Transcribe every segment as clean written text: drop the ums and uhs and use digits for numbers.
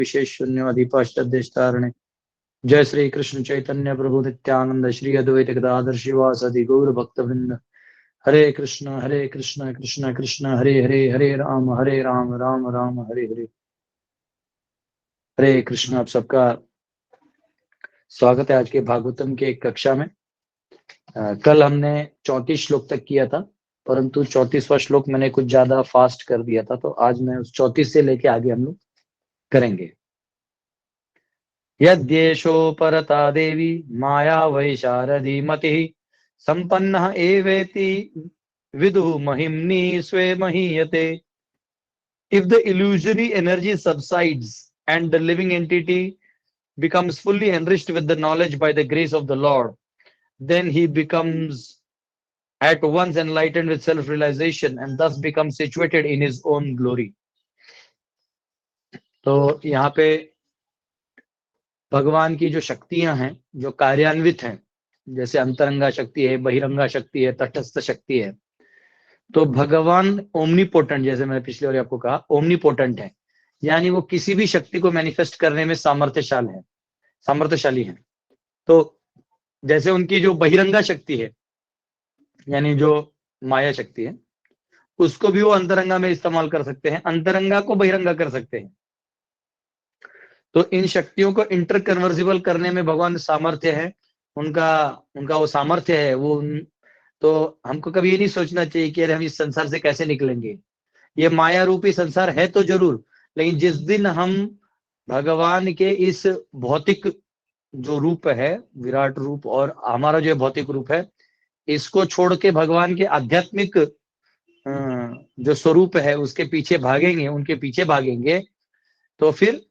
विशेष शून्यवादीपाष्टाद्यष्टारणे जय श्री कृष्ण चैतन्य प्रभु नित्यानंद श्री अद्वैत गदाधर शिवासदि गौर भक्तवृंद। हरे कृष्ण कृष्ण कृष्ण हरे हरे, हरे राम राम राम हरे हरे। हरे कृष्ण। आप सबका स्वागत है आज के भागवतम के एक कक्षा में। कल हमने 34 श्लोक तक किया था, परंतु 34वां श्लोक मैंने कुछ ज्यादा फास्ट कर दिया था, तो आज मैं उस 34 से लेके आगे हम लोग करेंगे। यद्येषो परता देवी माया वैशारदी मतिः संपन्नः एवेति विदुः महिम्नि स्वे महीयते। If the illusory energy subsides and the living entity becomes fully enriched with the knowledge by the grace of the Lord, then he becomes at once enlightened with self-realization and thus becomes situated in his own glory. तो यहाँ पे भगवान की जो शक्तियां हैं, जो कार्यान्वित हैं, जैसे अंतरंगा शक्ति है, बहिरंगा शक्ति है, तटस्थ शक्ति है, तो भगवान ओमनीपोटेंट, जैसे मैंने पिछले बार आपको कहा, ओमनीपोटेंट है, यानी वो किसी भी शक्ति को मैनिफेस्ट करने में सामर्थ्यशाली है। तो जैसे उनकी जो बहिरंगा शक्ति है, यानी जो माया शक्ति है, उसको भी वो अंतरंगा में इस्तेमाल कर सकते हैं, अंतरंगा को बहिरंगा कर सकते हैं। तो इन शक्तियों को इंटरकन्वर्सिबल करने में भगवान सामर्थ्य है, उनका वो सामर्थ्य है। वो तो हमको कभी ये नहीं सोचना चाहिए कि अरे हम इस संसार से कैसे निकलेंगे। ये माया रूपी संसार है तो जरूर, लेकिन जिस दिन हम भगवान के इस भौतिक जो रूप है, विराट रूप, और हमारा जो भौतिक रूप है, इसको छोड़ के भगवान के आध्यात्मिक जो स्वरूप है उसके पीछे भागेंगे, उनके पीछे भागेंगे, तो फिर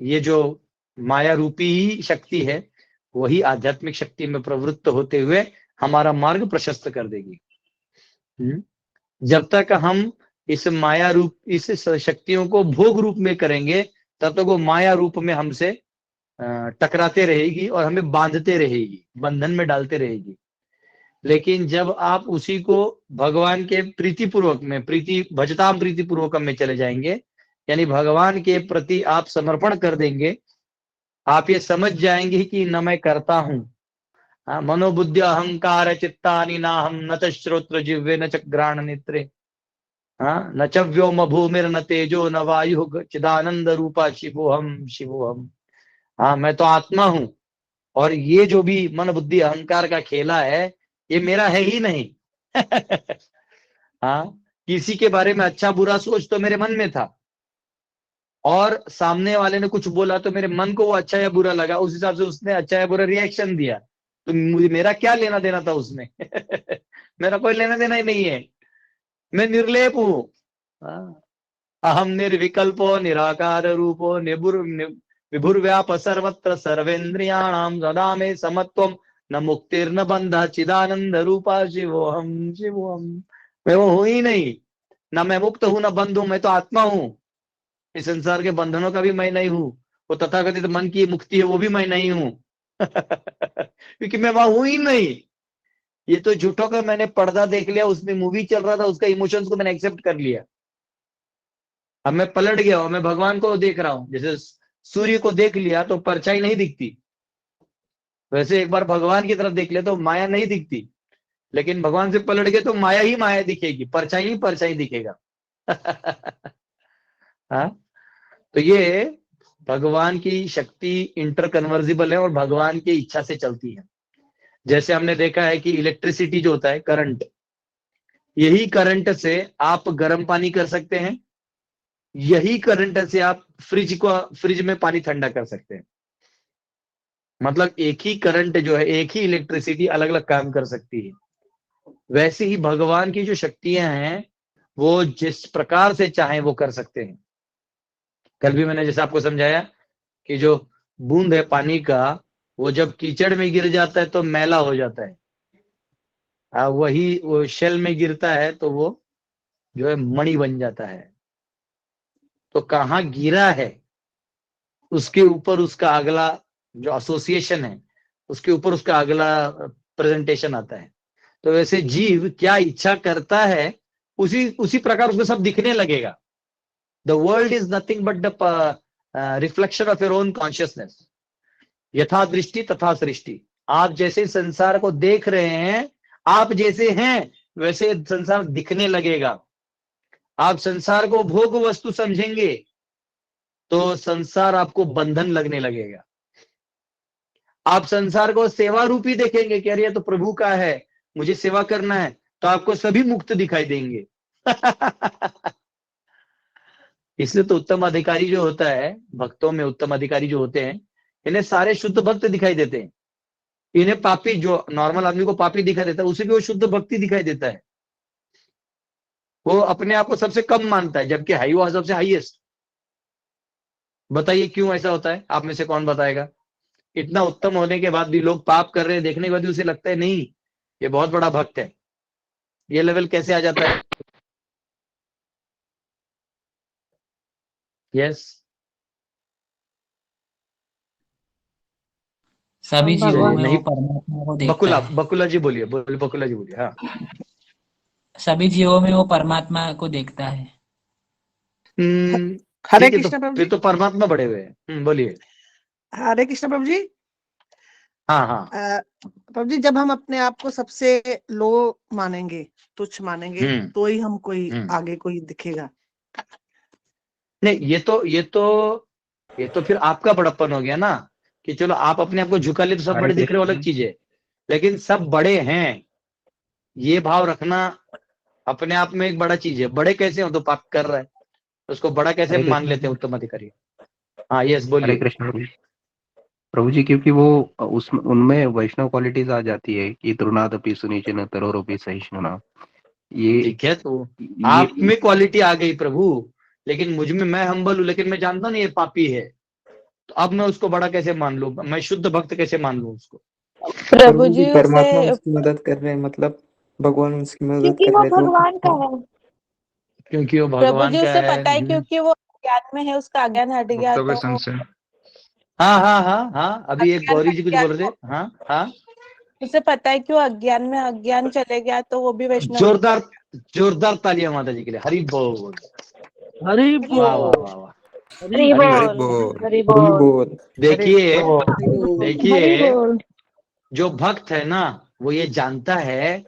ये जो माया रूपी ही शक्ति है वही आध्यात्मिक शक्ति में प्रवृत्त होते हुए हमारा मार्ग प्रशस्त कर देगी। जब तक हम इस माया रूप, इस शक्तियों को भोग रूप में करेंगे, तब तक वो माया रूप में हमसे टकराते रहेगी और हमें बांधते रहेगी, बंधन में डालते रहेगी। लेकिन जब आप उसी को भगवान के प्रीतिपूर्वक में, भजताम प्रीतिपूर्वक में चले जाएंगे, यानी भगवान के प्रति आप समर्पण कर देंगे, आप ये समझ जाएंगे कि न मैं करता हूं, मनोबुद्धि अहंकार चित्तानि नाहम न च श्रोत्र जिह्वे न च घ्राण नेत्रे, न च व्योम भूमिर न तेजो न वायु चिदानंद रूपा शिवोहम। मैं तो आत्मा हूं, और ये जो भी मन बुद्धि अहंकार का खेला है ये मेरा है ही नहीं। किसी के बारे में अच्छा बुरा सोच तो मेरे मन में था, और सामने वाले ने कुछ बोला तो मेरे मन को वो अच्छा या बुरा लगा, उस हिसाब से उसने अच्छा या बुरा रिएक्शन दिया, तो मुझे मेरा क्या लेना देना था उसमें। मेरा कोई लेना देना ही नहीं है, मैं निर्लेप हूं। अहम निर्विकल्पो निराकार रूपो विभुर्व्याप सर्वत्र सर्वेन्द्रियाणाम सदा में समत्वम न मुक्तिर्न बंध चिदानंद रूपा शिवोहम। मैं वो हूं ही नहीं, न मैं मुक्त हूं न बंध हूं, मैं तो आत्मा हूं। इस संसार के बंधनों का भी मैं नहीं हूं, वो तथाकथित मन की मुक्ति है वो भी मैं नहीं हूं। क्योंकि मैं वहां हूं ही नहीं। ये तो झूठों का मैंने पर्दा देख लिया, उसमें मूवी चल रहा था, उसका इमोशंस को मैंने एक्सेप्ट कर लिया। अब मैं पलट गया हूं, मैं भगवान को देख रहा हूं। जैसे सूर्य को देख लिया तो परछाई नहीं दिखती, वैसे एक बार भगवान की तरफ देख लिया तो माया नहीं दिखती, लेकिन भगवान से पलट गए तो माया ही माया दिखेगी, परछाई ही परछाई दिखेगा। तो ये भगवान की शक्ति इंटरकन्वर्सिबल है और भगवान की इच्छा से चलती है। जैसे हमने देखा है कि इलेक्ट्रिसिटी जो होता है, करंट, यही करंट से आप गर्म पानी कर सकते हैं, यही करंट से आप फ्रिज में पानी ठंडा कर सकते हैं। मतलब एक ही करंट जो है, एक ही इलेक्ट्रिसिटी अलग अलग काम कर सकती है। वैसे ही भगवान की जो शक्तियां हैं वो जिस प्रकार से चाहे वो कर सकते हैं। कल भी मैंने जैसे आपको समझाया कि जो बूंद है पानी का, वो जब कीचड़ में गिर जाता है तो मैला हो जाता है, वही वो शेल में गिरता है तो वो जो है मणि बन जाता है। तो कहाँ गिरा है उसके ऊपर उसका अगला जो एसोसिएशन है, उसके ऊपर उसका अगला प्रेजेंटेशन आता है। तो वैसे जीव क्या इच्छा करता है उसी प्रकार उसको सब दिखने लगेगा। The world is nothing but the reflection of your own consciousness. यथा दृष्टि तथा सृष्टि। आप जैसे संसार को देख रहे हैं, आप जैसे हैं वैसे संसार दिखने लगेगा। आप संसार को भोग वस्तु समझेंगे तो संसार आपको बंधन लगने लगेगा। आप संसार को सेवा रूपी देखेंगे कि अरे ये तो प्रभु का है, मुझे सेवा करना है, तो आपको सभी मुक्त दिखाई देंगे। इसलिए तो उत्तम अधिकारी जो होता है, भक्तों में उत्तम अधिकारी जो होते हैं, इन्हें सारे शुद्ध भक्त दिखाई देते हैं। इन्हें पापी, जो नॉर्मल आदमी को पापी दिखाई देता है, उसे भी वो शुद्ध भक्ति दिखाई देता है। वो अपने आप को सबसे कम मानता है, जबकि हाई वो सबसे हाईएस्ट। बताइए क्यों ऐसा होता है? आप में से कौन बताएगा? इतना उत्तम होने के बाद भी लोग पाप कर रहे हैं, देखने के बाद भी उसे लगता है नहीं ये बहुत बड़ा भक्त है। ये लेवल कैसे आ जाता है? यस, सभी जीवों में नहीं, वो परमात्मा को देखता बकुला है। बकुला जी बोलिए, बकुला जी बोलिए। हाँ, सभी जीवों में वो परमात्मा को देखता है। हरे ठीक है, तो कृष्ण प्रभु फिर जी। तो परमात्मा बड़े हुए हैं। बोलिए। हरे कृष्ण प्रभु जी। हाँ हाँ, प्रभु जी, जब हम अपने आप को सबसे लो मानेंगे, तुच्छ मानेंगे, तो ही हम कोई आगे कोई दिखेगा। नहीं, ये तो फिर आपका बड़प्पन हो गया ना, कि चलो आप अपने आप को झुका ले तो सब बड़े दिख रहे हो, अलग चीज है। लेकिन सब बड़े हैं, ये भाव रखना अपने आप में एक बड़ा चीज है। बड़े कैसे हो? तो पाप कर रहा है, उसको बड़ा कैसे मान लेते हैं उत्तम अधिकारी? हाँ, यस, हरे बोलिए। कृष्ण प्रभु जी, क्योंकि वो उनमें वैष्णव क्वालिटीज आ जाती है कि तृणादपि सुनीचन तरोरपि सहिष्णुना। ये ठीक है, तो आप में क्वालिटी आ गई प्रभु, लेकिन मुझ में, मैं हम्बल हूं, लेकिन मैं जानता नहीं ये पापी है, तो अब मैं उसको बड़ा कैसे मान लूं? मैं शुद्ध भक्त कैसे मान लूं उसको? प्रभु जी परमात्मा उसे, उसकी मदद कर रहे हैं, मतलब भगवान उसकी मदद क्योंकि कर वो रहे हैं, तो भगवान का है। क्योंकि वो प्रभु भगवान जी का उसे है। पता है, क्योंकि वो अज्ञान में है, उसका अज्ञान हट गया भक्तों का तो संशय। हाँ हाँ हाँ हाँ, अभी एक अज्ञान गौरी हट जी कुछ गया बोल रहे तो थे। हाँ हाँ, उसे पता है कि वो अज्ञान में, अज्ञान चले गया तो वो भी वैष्णव। जोरदार जोरदार तालियां माता जी के लिए। हरि बोल, हरि वाह वाह बोल। वाह वाह, हरि हरि हरि बोल। बोल। हरि हरि बोल। बोल। देखिए हरि देखिए, बोल। जो भक्त है ना, वो ये जानता है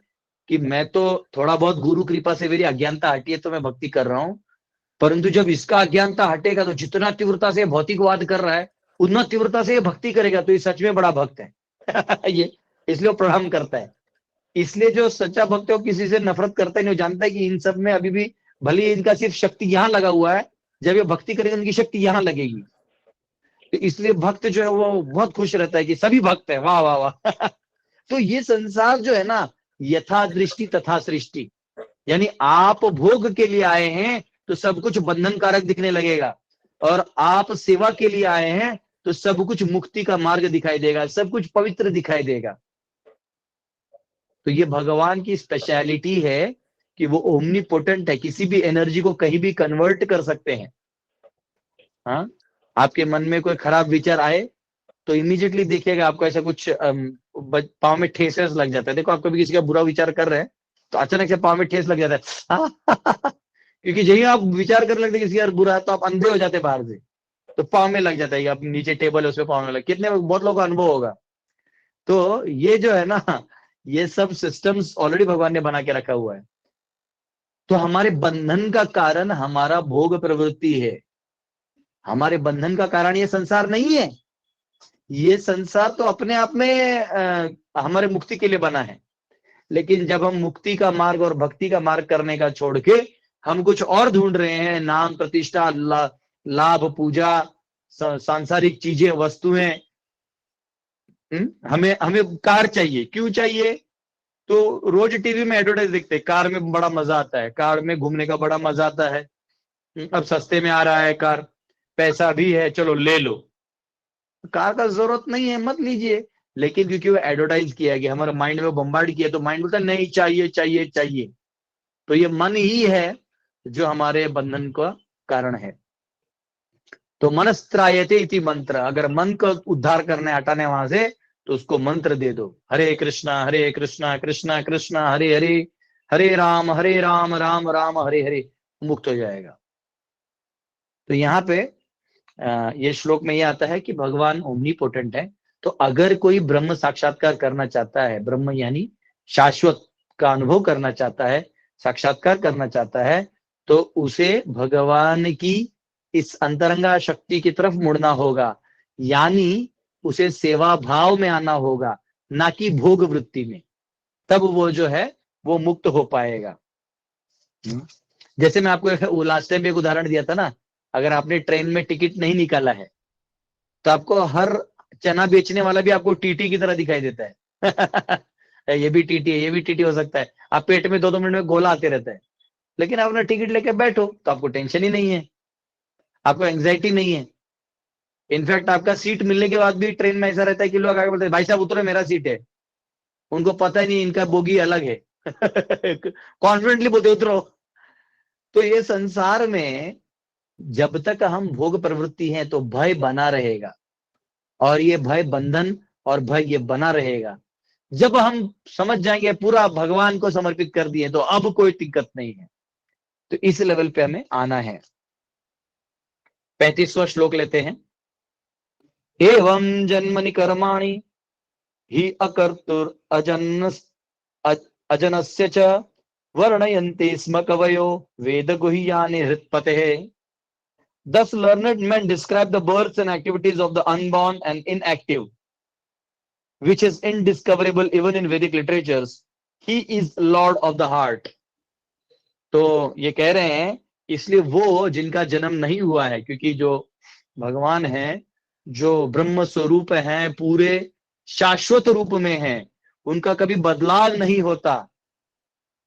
कि मैं तो थोड़ा बहुत गुरु कृपा से मेरी अज्ञानता हटी है तो मैं भक्ति कर रहा हूँ, परंतु जब इसका अज्ञानता हटेगा तो जितना तीव्रता से भौतिकवाद कर रहा है उतना तीव्रता से ये भक्ति करेगा, तो ये सच में बड़ा भक्त है। ये इसलिए वो प्रणाम करता है। इसलिए जो सच्चा भक्त है वो किसी से नफरत करता ही नहीं, वो जानता है कि इन सब में अभी भी भले ही इनका सिर्फ शक्ति यहाँ लगा हुआ है, जब ये भक्ति करेंगे उनकी शक्ति यहाँ लगेगी। तो इसलिए भक्त जो है वो बहुत खुश रहता है कि सभी भक्त है, वाह वाह वाह। तो ये संसार जो है ना, यथा दृष्टि तथा सृष्टि, यानी आप भोग के लिए आए हैं तो सब कुछ बंधनकारक दिखने लगेगा, और आप सेवा के लिए आए हैं तो सब कुछ मुक्ति का मार्ग दिखाई देगा, सब कुछ पवित्र दिखाई देगा। तो ये भगवान की स्पेशलिटी है कि वो ओमनीपोटेंट है, किसी भी एनर्जी को कहीं भी कन्वर्ट कर सकते हैं। हाँ, आपके मन में कोई खराब विचार आए तो इमीडिएटली देखिएगा आपको ऐसा कुछ पाँव में ठेस लग जाता है। देखो, आप कभी किसी का बुरा विचार कर रहे हैं तो अचानक से पाँव में ठेस लग जाता है। क्योंकि यही आप विचार करने लगते किसी का बुरा है तो आप अंधे हो जाते हैं बाहर से, तो पाँव में लग जाता है। आप नीचे टेबल है उसमें पाँव में लग, कितने बहुत लोगों का अनुभव होगा। तो ये जो है ना, ये सब सिस्टम्स ऑलरेडी भगवान ने बना के रखा हुआ है। तो हमारे बंधन का कारण हमारा भोग प्रवृत्ति है, हमारे बंधन का कारण ये संसार नहीं है। ये संसार तो अपने आप में हमारे मुक्ति के लिए बना है, लेकिन जब हम मुक्ति का मार्ग और भक्ति का मार्ग करने का छोड़ के हम कुछ और ढूंढ रहे हैं, नाम प्रतिष्ठा, लाभ, पूजा, सांसारिक चीजें, वस्तुएं, हमें हमें कार चाहिए। क्यों चाहिए? तो रोज टीवी में एडवर्टाइज देखते हैं, कार में बड़ा मजा आता है, कार में घूमने का बड़ा मजा आता है, अब सस्ते में आ रहा है कार, पैसा भी है, चलो ले लो। कार का जरूरत नहीं है, मत लीजिए, लेकिन क्योंकि वो एडवर्टाइज किया गया, हमारे माइंड में बम्बार्ड किया, तो माइंड बोलता है नहीं, चाहिए चाहिए चाहिए। तो ये मन ही है जो हमारे बंधन का कारण है। तो मनस्त्रायते इति मंत्र, अगर मन को उद्धार करने, हटाने वहां से, तो उसको मंत्र दे दो, हरे कृष्णा कृष्णा कृष्णा हरे हरे, हरे राम राम राम हरे हरे, मुक्त हो जाएगा। तो यहाँ पे ये श्लोक में ये आता है कि भगवान ओमनीपोटेंट है। तो अगर कोई ब्रह्म साक्षात्कार करना चाहता है, ब्रह्म यानी शाश्वत का अनुभव करना चाहता है, साक्षात्कार करना चाहता है, तो उसे भगवान की इस अंतरंगा शक्ति की तरफ मुड़ना होगा, यानी उसे सेवा भाव में आना होगा, ना कि भोग वृत्ति में। तब वो जो है वो मुक्त हो पाएगा। जैसे मैं आपको लास्ट टाइम एक उदाहरण दिया था ना, अगर आपने ट्रेन में टिकट नहीं निकाला है तो आपको हर चना बेचने वाला भी आपको टीटी की तरह दिखाई देता है। ये भी टीटी है, ये भी टीटी हो सकता है। आप पेट में 2-2 मिनट में गोला आते रहता है, लेकिन आप अपना टिकट लेके बैठो तो आपको टेंशन ही नहीं है, आपको एंग्जाइटी नहीं है। इनफैक्ट आपका सीट मिलने के बाद भी ट्रेन में ऐसा रहता है कि लोग आगे बोलते हैं भाई साहब उतरो, मेरा सीट है। उनको पता ही नहीं इनका बोगी अलग है। कॉन्फिडेंटली बोलते उतरो। तो ये संसार में जब तक हम भोग प्रवृत्ति हैं तो भय बना रहेगा, और ये भय बंधन और भय ये बना रहेगा। जब हम समझ जाएंगे पूरा भगवान को समर्पित कर दिए तो अब कोई दिक्कत नहीं है। तो इस लेवल पे हमें आना है। 35वां श्लोक लेते हैं। एवं जन्मनि कर्माणि हि अकर्तुर अजनस्य च वर्णयन्ति स्म कवयो वेद गुह्यानि हृत्पतेः। Thus learned men describe the births and activities of the unborn and inactive, which is indiscoverable even in Vedic literatures. He is Lord of the heart. तो ये कह रहे हैं इसलिए वो जिनका जन्म नहीं हुआ है, क्योंकि जो भगवान है, जो ब्रह्म स्वरूप है, पूरे शाश्वत रूप में है, उनका कभी बदलाव नहीं होता।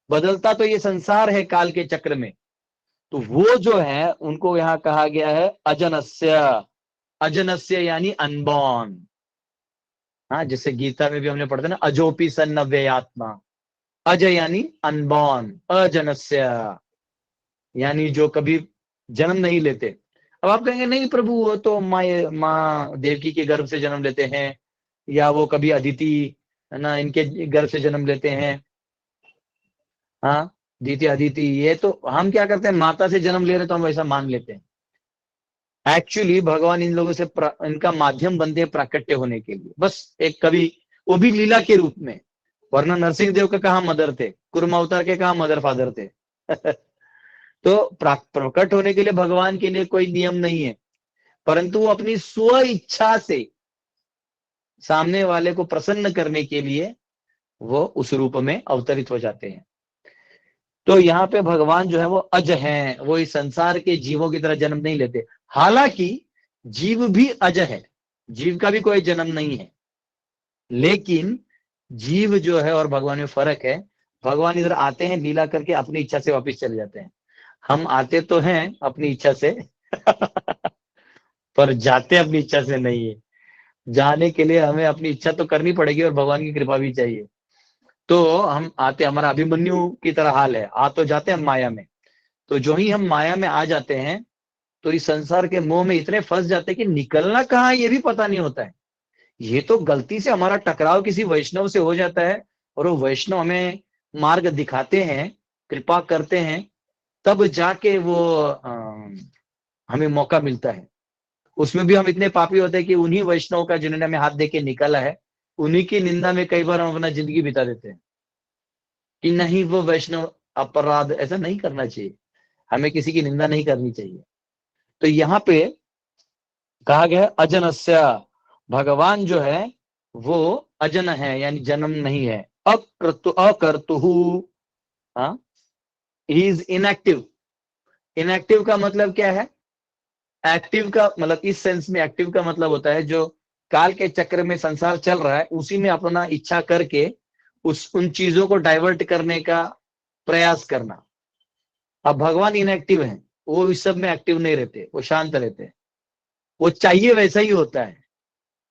बदलता तो ये संसार है काल के चक्र में। तो वो जो है उनको यहां कहा गया है अजनस्य। अजनस्य यानी अनबॉर्न। हाँ, जैसे गीता में भी हमने पढ़ते ना, अजोपी सन नव्ययात्मा। अज यानी अनबॉर्न, अजनस्य यानी जो कभी जन्म नहीं लेते। अब आप कहेंगे नहीं प्रभु वो तो माँ देवकी के गर्भ से जन्म लेते हैं, या वो कभी अदिति ना इनके गर्भ से जन्म लेते हैं। हाँ, दीति अदिति, ये तो हम क्या करते हैं, माता से जन्म ले रहे तो हम वैसा मान लेते हैं। एक्चुअली भगवान इन लोगों से इनका माध्यम बनते हैं प्राकट्य होने के लिए, बस एक कवि, वो भी लीला के रूप में। वरना नरसिंह देव का कहाँ मदर थे, कुर्मा अवतार के कहाँ मदर फादर थे। तो प्रकट होने के लिए भगवान के लिए कोई नियम नहीं है, परंतु वो अपनी स्व इच्छा से सामने वाले को प्रसन्न करने के लिए वो उस रूप में अवतरित हो जाते हैं। तो यहाँ पे भगवान जो है वो अज हैं, वो इस संसार के जीवों की तरह जन्म नहीं लेते। हालांकि जीव भी अज है, जीव का भी कोई जन्म नहीं है, लेकिन जीव जो है और भगवान में फर्क है। भगवान इधर आते हैं लीला करके, अपनी इच्छा से वापस चले जाते हैं। हम आते तो हैं अपनी इच्छा से पर जाते अपनी इच्छा से नहीं है। जाने के लिए हमें अपनी इच्छा तो करनी पड़ेगी और भगवान की कृपा भी चाहिए। तो हम आते, हमारा अभिमन्यु की तरह हाल है, आ तो जाते हैं माया में। तो जो ही हम माया में आ जाते हैं तो इस संसार के मोह में इतने फंस जाते हैं कि निकलना कहाँ ये भी पता नहीं होता है। ये तो गलती से हमारा टकराव किसी वैष्णव से हो जाता है और वो वैष्णव हमें मार्ग दिखाते हैं, कृपा करते हैं, तब जाके वो हमें मौका मिलता है। उसमें भी हम इतने पापी होते हैं कि उन्हीं वैष्णव का जिन्होंने हमें हाथ दे के निकाला है, उन्हीं की निंदा में कई बार हम अपना जिंदगी बिता देते हैं कि नहीं वो वैष्णव अपराध, ऐसा नहीं करना चाहिए, हमें किसी की निंदा नहीं करनी चाहिए। तो यहाँ पे कहा गया अजनस्य, भगवान जो है वो अजन है यानी जन्म नहीं है। अकर्तुहु, हाँ, ही इज इनएक्टिव। इनएक्टिव का मतलब क्या है? एक्टिव का मतलब इस सेंस में एक्टिव का मतलब होता है जो काल के चक्र में संसार चल रहा है उसी में अपना इच्छा करके उन चीजों को डाइवर्ट करने का प्रयास करना। अब भगवान इनएक्टिव हैं, वो इस सब में एक्टिव नहीं रहते, वो शांत रहते हैं। वो चाहिए वैसा ही होता है,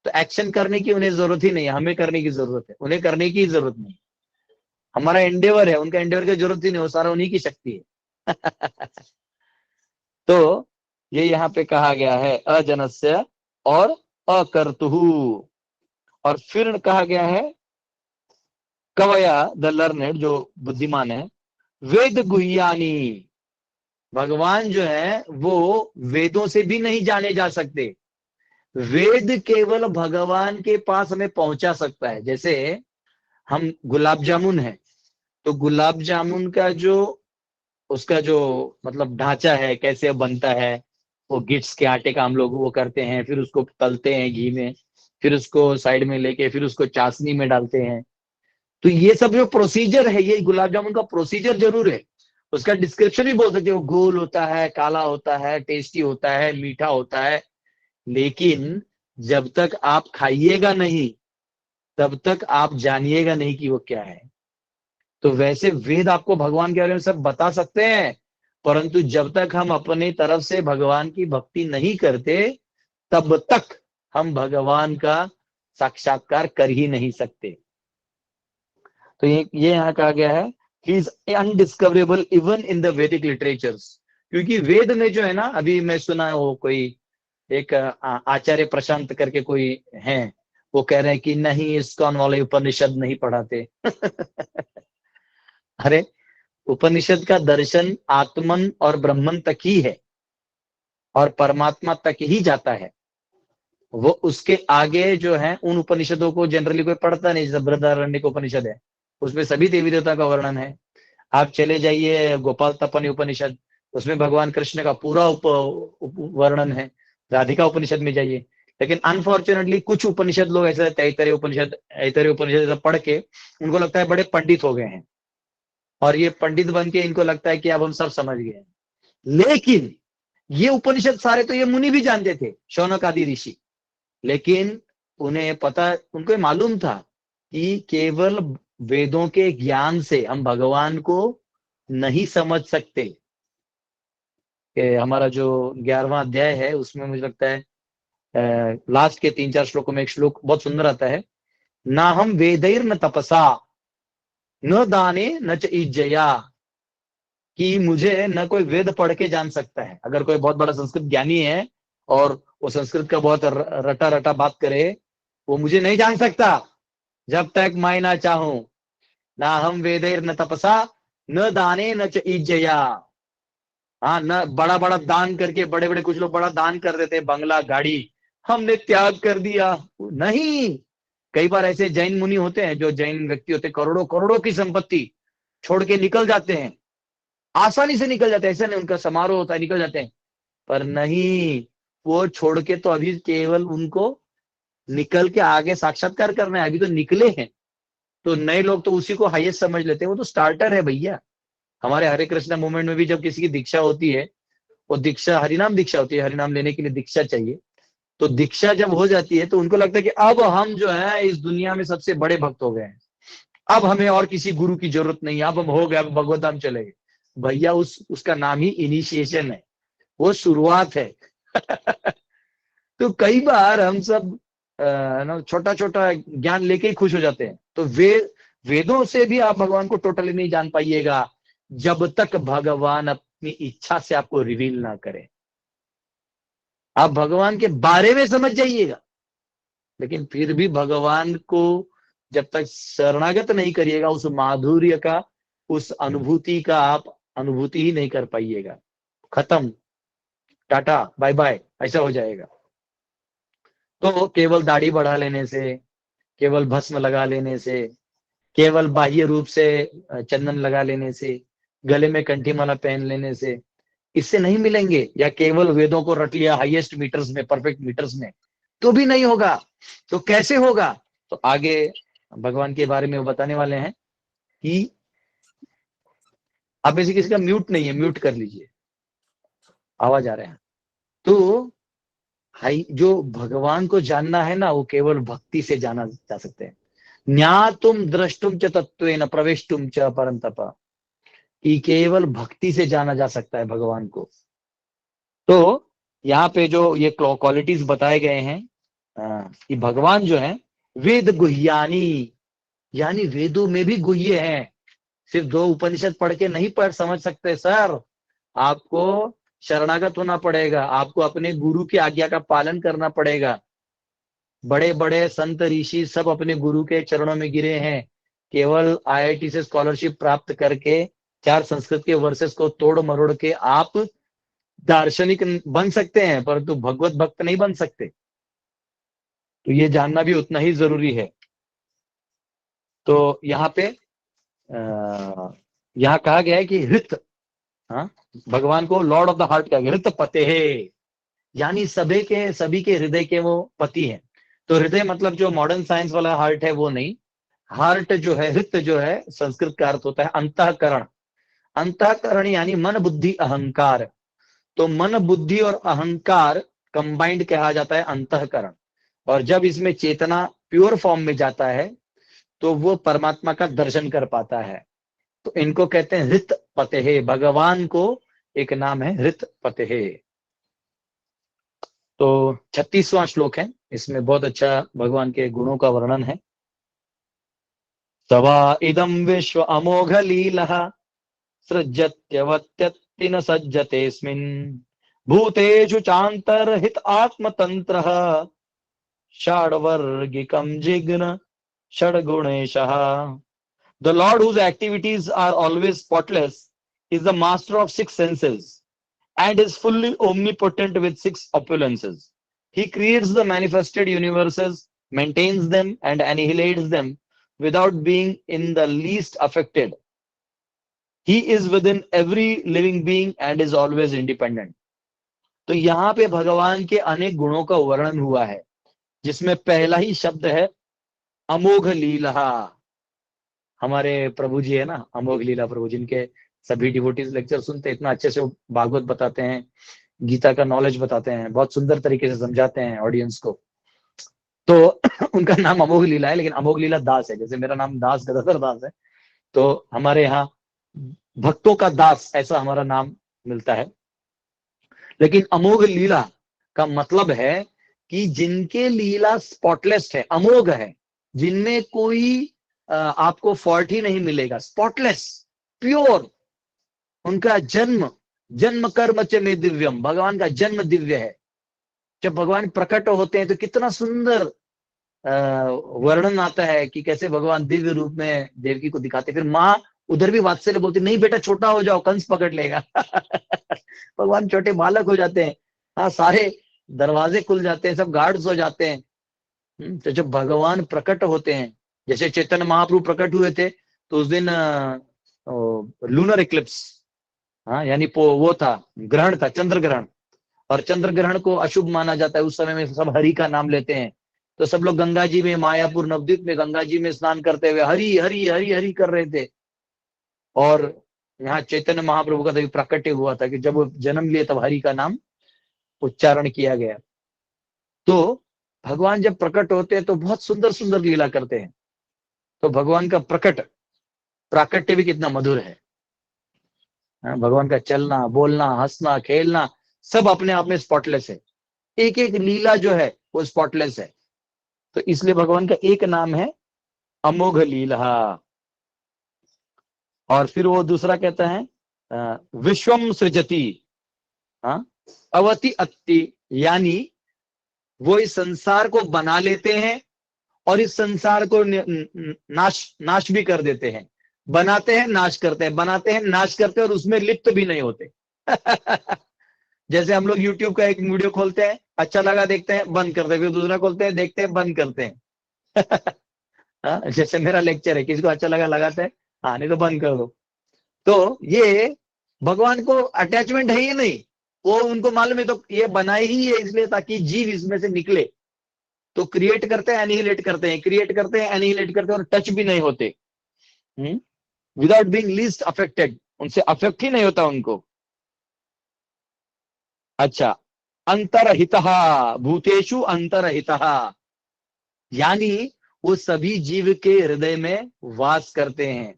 तो एक्शन करने की उन्हें जरूरत ही नहीं है, हमें करने की जरूरत है, उन्हें करने की जरूरत नहीं। हमारा एंडेवर है, उनका एंडेवर की जरूरत ही नहीं, वो सारा उन्हीं की शक्ति है। तो ये यहाँ पे कहा गया है अजनस्य और अकर्तुहु। और फिर कहा गया है कवया द लर्नेड, जो बुद्धिमान है, वेद गुह्यानी, भगवान जो है वो वेदों से भी नहीं जाने जा सकते। वेद केवल भगवान के पास हमें पहुंचा सकता है। जैसे हम गुलाब जामुन है, तो गुलाब जामुन का जो उसका जो मतलब ढांचा है, कैसे बनता है, वो गिट्स के आटे का हम लोग वो करते हैं, फिर उसको तलते हैं घी में, फिर उसको साइड में लेके फिर उसको चाशनी में डालते हैं। तो ये सब जो प्रोसीजर है, ये गुलाब जामुन का प्रोसीजर जरूर है। उसका डिस्क्रिप्शन भी बोल सकते हो, गोल होता है, काला होता है, टेस्टी होता है, मीठा होता है, लेकिन जब तक आप खाइएगा नहीं तब तक आप जानिएगा नहीं कि वो क्या है। तो वैसे वेद आपको भगवान के बारे में सब बता सकते हैं, परंतु जब तक हम अपनी तरफ से भगवान की भक्ति नहीं करते तब तक हम भगवान का साक्षात्कार कर ही नहीं सकते। तो ये यहाँ कहा गया है, he is undiscoverable even in the Vedic literatures. क्योंकि वेद में जो है ना, अभी मैं सुना है वो कोई एक आचार्य प्रशांत करके कोई हैं, वो कह रहे हैं कि नहीं, इस्कॉन वाले उपनिषद नहीं पढ़ाते। अरे उपनिषद का दर्शन आत्मन और ब्रह्मन तक ही है और परमात्मा तक ही जाता है। वो उसके आगे जो है उन उपनिषदों को जनरली कोई पढ़ता नहीं। जैसे बृहदारण्यक उपनिषद है, उसमें सभी देवी देवता का वर्णन है। आप चले जाइए गोपाल तपन उपनिषद, उसमें भगवान कृष्ण का पूरा वर्णन है। राधिका उपनिषद में जाइए, लेकिन अनफॉर्चुनेटली कुछ उपनिषद लोग ऐसे ऐतरेय उपनिषद पढ़ के उनको लगता है बड़े पंडित हो गए हैं, और ये पंडित बन के इनको लगता है कि अब हम सब समझ गए हैं। लेकिन ये उपनिषद सारे तो ये मुनि भी जानते थे, शौनक आदि ऋषि, लेकिन उन्हें पता, उनको मालूम था कि केवल वेदों के ज्ञान से हम भगवान को नहीं समझ सकते। कि हमारा जो 11वां अध्याय है उसमें मुझे लगता है लास्ट के 3-4 श्लोकों में एक श्लोक बहुत सुंदर आता है, ना हम वेदैर न तपसा न दाने न च इज्जया, कि मुझे न कोई वेद पढ़ के जान सकता है। अगर कोई बहुत बड़ा संस्कृत ज्ञानी है और वो संस्कृत का बहुत रटा रटा बात करे, वो मुझे नहीं जान सकता जब तक मैं ना चाहूं। ना हम वेदैर न तपसा न दाने न च इज्जया। हाँ, न बड़ा बड़ा दान करके, बड़े बड़े कुछ लोग बड़ा दान कर देते, बंगला गाड़ी, हमने त्याग कर दिया। नहीं, कई बार ऐसे जैन मुनि होते हैं, जो जैन व्यक्ति होते हैं, करोड़ों करोड़ों की संपत्ति छोड़ के निकल जाते हैं, आसानी से निकल जाते हैं, ऐसा नहीं उनका समारोह होता है निकल जाते हैं। पर नहीं, वो छोड़ के तो अभी केवल उनको निकल के आगे साक्षात्कार करना है, अभी तो निकले हैं। तो नए लोग तो उसी को हाईएस्ट समझ लेते हैं, वो तो स्टार्टर है भैया। हमारे हरे कृष्णा मूवमेंट में भी जब किसी की दीक्षा होती है, वो दीक्षा हरिनाम दीक्षा होती है, हरिनाम लेने के लिए दीक्षा चाहिए। तो दीक्षा जब हो जाती है तो उनको लगता है कि अब हम जो है इस दुनिया में सबसे बड़े भक्त हो गए हैं, अब हमें और किसी गुरु की जरूरत नहीं है, अब हम हो गए, अब भगवत धाम चले गए। भैया उसका नाम ही इनिशिएशन है, वो शुरुआत है। तो कई बार हम सब छोटा छोटा ज्ञान लेके ही खुश हो जाते हैं। तो वेदों से भी आप भगवान को टोटली नहीं जान पाइएगा जब तक भगवान अपनी इच्छा से आपको रिवील ना करे। आप भगवान के बारे में समझ जाइएगा, लेकिन फिर भी भगवान को जब तक शरणागत नहीं करिएगा, उस माधुर्य का, उस अनुभूति का आप अनुभूति ही नहीं कर पाइएगा। खत्म, टाटा बाय बाय, ऐसा हो जाएगा। तो केवल दाढ़ी बढ़ा लेने से, केवल भस्म लगा लेने से, केवल बाह्य रूप से चंदन लगा लेने से, गले में कंठी माला पहन लेने से इससे नहीं मिलेंगे, या केवल वेदों को रट लिया हाईएस्ट मीटर्स में, परफेक्ट मीटर्स में, तो भी नहीं होगा। तो कैसे होगा? तो आगे भगवान के बारे में वो बताने वाले हैं कि आप ऐसे किसी का म्यूट नहीं है, म्यूट कर लीजिए, आवाज आ रहे हैं। तो जो भगवान को जानना है ना, वो केवल भक्ति से जाना जा सकते हैं। ज्ञातुम द्रष्टुम च तत्वेन प्रवेष्टुम च परंतप, कि केवल भक्ति से जाना जा सकता है भगवान को। तो यहाँ पे जो ये क्वालिटीज बताए गए हैं कि भगवान जो है वेद गुह्यानी, यानी वेदों में भी गुह्य हैं। सिर्फ 2 उपनिषद पढ़ के नहीं पढ़ समझ सकते सर, आपको शरणागत होना पड़ेगा, आपको अपने गुरु की आज्ञा का पालन करना पड़ेगा। बड़े बड़े संत ऋषि सब अपने गुरु के चरणों में गिरे हैं, केवल IIT से स्कॉलरशिप प्राप्त करके 4 संस्कृत के वर्सेस को तोड़ मरोड़ के आप दार्शनिक बन सकते हैं, परंतु भगवत भक्त नहीं बन सकते। तो ये जानना भी उतना ही जरूरी है। तो यहाँ पे यहाँ कहा गया है कि हृत, हाँ, भगवान को लॉर्ड ऑफ द हार्ट कहा गया, हृत पते है, यानी सभी के हृदय के वो पति हैं। तो हृदय मतलब जो मॉडर्न साइंस वाला हार्ट है वो नहीं, हार्ट जो है, हृत जो है, संस्कृत का अर्थ होता है अंतःकरण। अंतःकरण यानी मन बुद्धि अहंकार। तो मन बुद्धि और अहंकार कंबाइंड कहा जाता है अंतःकरण। और जब इसमें चेतना प्योर फॉर्म में जाता है तो वो परमात्मा का दर्शन कर पाता है। तो इनको कहते हैं हृत पतेहे। भगवान को एक नाम है हृत पतेहे। तो 36वां श्लोक है, इसमें बहुत अच्छा भगवान के गुणों का वर्णन है। सवा इदं विश्व अमोघ लीलः सृजत्यवत्यत्ति न सज्जतेऽस्मिन् भूतेषु चान्तर्हित आत्मतन्त्रः षड्वर्गिकं जिघ्न षड्गुणेशः। The Lord, whose activities are always spotless, is the master of 6 senses and is fully omnipotent with 6 opulences. He creates the manifested universes, maintains them and annihilates them without being in the least affected. He is within every living being and is always independent. तो यहाँ पे भगवान के अनेक गुणों का वर्णन हुआ है, जिसमें पहला ही शब्द है अमोघ लीला। हमारे प्रभु जी है ना, अमोघ लीला प्रभु, जिनके सभी डिवोटीज लेक्चर सुनते हैं, इतना अच्छे से भागवत बताते हैं, गीता का नॉलेज बताते हैं, बहुत सुंदर तरीके से समझाते हैं ऑडियंस को। तो उनका नाम अमोघ लीला है, लेकिन अमोघ लीला दास है। जैसे मेरा नाम दास गदाधर दास है, तो हमारे यहाँ भक्तों का दास ऐसा हमारा नाम मिलता है। लेकिन अमोघ लीला का मतलब है कि जिनके लीला स्पॉटलेस है, अमोघ है, जिनमें कोई आपको फॉल्ट ही नहीं मिलेगा, स्पॉटलेस, प्योर। उनका जन्म कर्म च में दिव्यम, भगवान का जन्म दिव्य है। जब भगवान प्रकट होते हैं तो कितना सुंदर वर्णन आता है कि कैसे भगवान दिव्य रूप में देवकी को दिखाते। फिर माँ उधर भी वात्सल्य बोलती, नहीं बेटा छोटा हो जाओ, कंस पकड़ लेगा। भगवान छोटे बालक हो जाते हैं। हाँ, सारे दरवाजे खुल जाते हैं, सब गार्ड्स हो जाते हैं। तो जब भगवान प्रकट होते हैं, जैसे चैतन्य महाप्रभु प्रकट हुए थे तो उस दिन लूनर इक्लिप्स, हाँ, यानी वो था, ग्रहण था, चंद्र ग्रहण। और चंद्र ग्रहण को अशुभ माना जाता है। उस समय में सब हरि का नाम लेते हैं, तो सब लोग गंगा जी में, मायापुर नवद्वीप में गंगा जी में स्नान करते हुए हरि हरि हरि हरि कर रहे थे। और यहाँ चैतन्य महाप्रभु का तभी प्राकट्य हुआ था कि जब वो जन्म लिए तब हरि का नाम उच्चारण किया गया। तो भगवान जब प्रकट होते हैं तो बहुत सुंदर सुंदर लीला करते हैं। तो भगवान का प्राकट्य भी कितना मधुर है। भगवान का चलना, बोलना, हंसना, खेलना सब अपने आप में स्पॉटलेस है। एक एक लीला जो है वो स्पॉटलेस है। तो इसलिए भगवान का एक नाम है अमोघ लीला। और फिर वो दूसरा कहता है विश्वम सृजति, अवति अत्ति, यानी वो इस संसार को बना लेते हैं और इस संसार को नाश भी कर देते हैं। बनाते हैं, नाश करते हैं, बनाते हैं, नाश करते हैं, और उसमें लिप्त भी नहीं होते। जैसे हम लोग YouTube का एक वीडियो खोलते हैं, अच्छा लगा देखते हैं, बंद करते हैं, फिर दूसरा खोलते हैं, देखते हैं, बंद करते हैं। जैसे मेरा लेक्चर है, किसी को अच्छा लगा लगाते हैं, हाँ, नहीं तो बंद कर दो। तो ये भगवान को अटैचमेंट है ही नहीं, वो उनको मालूम है, तो ये बनाई ही है इसलिए ताकि जीव इसमें से निकले। तो क्रिएट करते हैं, एनिहिलेट करते हैं, क्रिएट करते हैं, एनिहिलेट करते हैं, और टच भी नहीं होते, विदाउट बीइंग लीस्ट अफेक्टेड, उनसे अफेक्ट ही नहीं होता उनको। अच्छा, अंतरहितः भूतेषु अंतरहितः, यानी वो सभी जीव के हृदय में वास करते हैं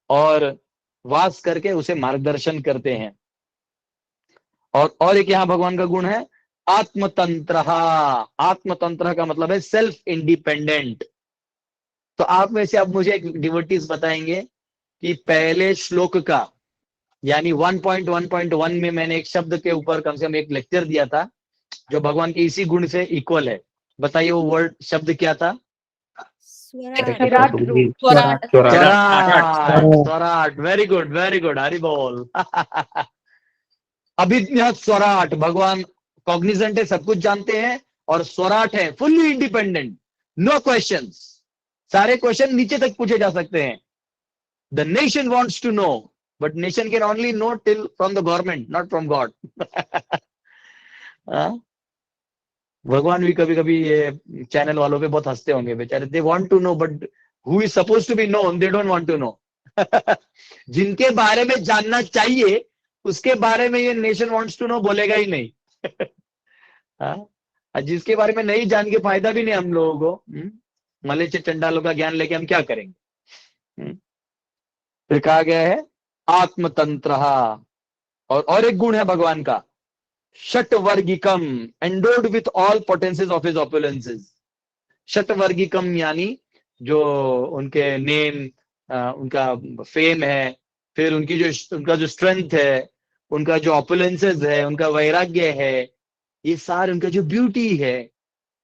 और वास करके उसे मार्गदर्शन करते हैं। और एक यहां भगवान का गुण है आत्मतंत्र। आत्मतंत्र का मतलब है सेल्फ इंडिपेंडेंट। तो आप में से अब मुझे एक डिवोटीज बताएंगे कि पहले श्लोक का, यानी 1.1.1 में मैंने एक शब्द के ऊपर कम से कम एक लेक्चर दिया था जो भगवान के इसी गुण से इक्वल है। बताइए वो वर्ड, शब्द क्या था? विराट रूप स्वराट स्वराट, वेरी गुड हरि बोल। अभिज्ञ स्वराट, भगवान कॉग्निजेंट है, सब कुछ जानते हैं, और स्वराट है फुल्ली इंडिपेंडेंट, नो क्वेश्चंस, सारे क्वेश्चन नीचे तक पूछे जा सकते हैं। The nation wants to know, but nation can only know till from the government, not from God. भगवान भी कभी कभी ये चैनल वालों पे बहुत हंसते होंगे बेचारे, they want to know but who is suppose to be known they don't want to know. जिनके बारे में जानना चाहिए उसके बारे में ये नेशन वांट्स टू नो बोलेगा ही नहीं। जिसके बारे में नहीं जान के फायदा भी नहीं हम लोगों को, मलेच्छ चंडालों का ज्ञान लेके हम क्या करेंगे। फिर कहा गया है आत्मतंत्र, और एक गुण है भगवान का, षटवर्गिकम, endowed with all potencies of his opulences. षटवर्गिकम यानी जो उनके नेम, उनका फेम है, फिर उनका जो स्ट्रेंथ है, उनका जो ऑपुलेंसेस है, उनका वैराग्य है, ये सारे, उनका जो ब्यूटी है,